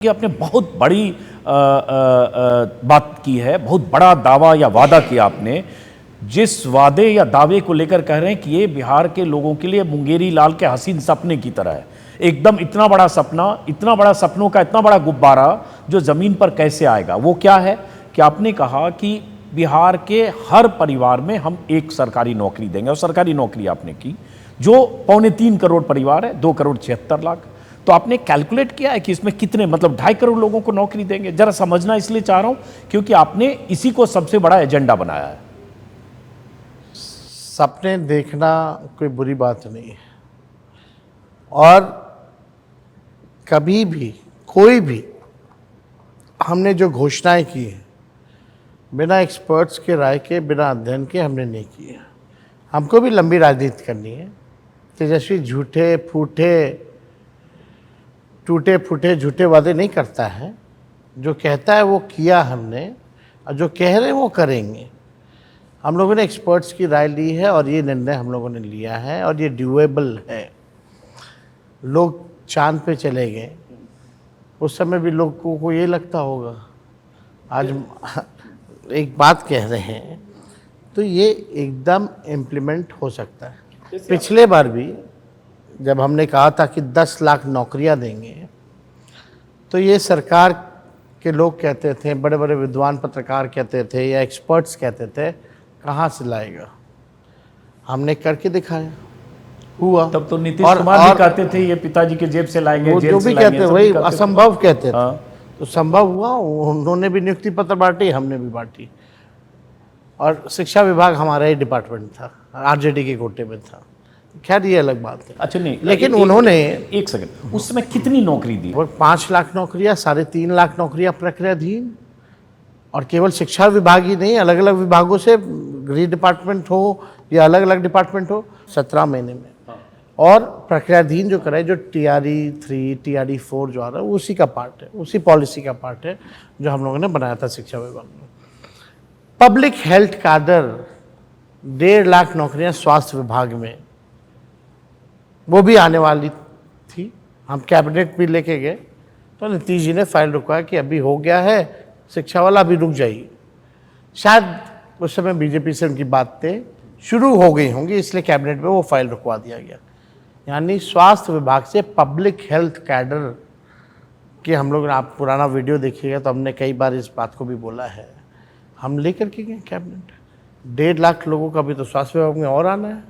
कि आपने बहुत बड़ी बात की है, बहुत बड़ा दावा या वादा किया आपने। जिस वादे या दावे को लेकर कह रहे हैं कि ये बिहार के लोगों के लिए मुंगेरी लाल के हसीन सपने की तरह है, एकदम इतना बड़ा सपना, इतना बड़ा सपनों का इतना बड़ा गुब्बारा जो जमीन पर कैसे आएगा। वो क्या है कि आपने कहा कि बिहार के हर परिवार में हम एक सरकारी नौकरी देंगे, और सरकारी नौकरी आपने की जो 2.25 करोड़ परिवार है, 2,76,00,000। तो आपने कैलकुलेट किया है कि इसमें कितने, मतलब 2.5 करोड़ लोगों को नौकरी देंगे? जरा समझना इसलिए चाह रहा हूं क्योंकि आपने इसी को सबसे बड़ा एजेंडा बनाया है। सपने देखना कोई बुरी बात नहीं है, और कभी भी कोई भी हमने जो घोषणाएं की हैं बिना एक्सपर्ट्स के राय के, बिना अध्ययन के हमने नहीं की है। हमको भी लंबी राजनीति करनी है। तेजस्वी झूठे फूटे टूटे फूटे झूठे वादे नहीं करता है। जो कहता है वो किया हमने, और जो कह रहे हैं वो करेंगे। हम लोगों ने एक्सपर्ट्स की राय ली है और ये निर्णय हम लोगों ने लिया है, और ये ड्यूएबल है। लोग चांद पे चले गए, उस समय भी लोगों को ये लगता होगा। आज एक बात कह रहे हैं तो ये एकदम इम्प्लीमेंट हो सकता है। पिछले बार भी जब हमने कहा था कि 10 लाख नौकरियां देंगे, तो ये सरकार के लोग कहते थे, बड़े बड़े विद्वान पत्रकार कहते थे, या एक्सपर्ट्स कहते थे कहाँ से लाएगा। हमने करके दिखाया, हुआ। तब तो नीतीश कुमार भी कहते थे ये पिताजी के जेब से लाएंगे, वो जेल जो से भी लाएंगे, कहते सब वही भी कहते थे। असंभव कहते थे। हाँ। तो संभव हुआ, उन्होंने भी नियुक्ति पत्र बांटी, हमने भी बांटी। और शिक्षा विभाग हमारा ही डिपार्टमेंट था, आरजेडी के कोटे में था। खैर ये अलग बात है। अच्छा, नहीं, लेकिन उन्होंने एक सेकंड, उस समय कितनी नौकरी दी? वो 5 लाख नौकरियां, 3.5 लाख नौकरियां प्रक्रियाधीन, और केवल शिक्षा विभाग ही नहीं, अलग अलग विभागों से, गृह डिपार्टमेंट हो या अलग अलग डिपार्टमेंट हो, 17 महीने में। और प्रक्रियाधीन जो कराए, जो TRE 3 TRE 4 जो आ रहा है, उसी का पार्ट है, उसी पॉलिसी का पार्ट है जो हम लोगों ने बनाया था शिक्षा विभाग में। पब्लिक हेल्थ कैडर 1.5 लाख नौकरियां स्वास्थ्य विभाग में, वो भी आने वाली थी। हम कैबिनेट भी लेके गए तो नीतीश जी ने फाइल रुकवाया कि अभी हो गया है शिक्षा वाला, अभी रुक जाइए। शायद उस समय बीजेपी से उनकी बातें शुरू हो गई होंगी, इसलिए कैबिनेट में वो फाइल रुकवा दिया गया। यानी स्वास्थ्य विभाग से पब्लिक हेल्थ कैडर के, हम लोग, आप पुराना वीडियो देखिएगा तो हमने कई बार इस बात को भी बोला है, हम लेकर के गए कैबिनेट। 1.5 लाख लोगों का भी तो स्वास्थ्य विभाग में और आना है।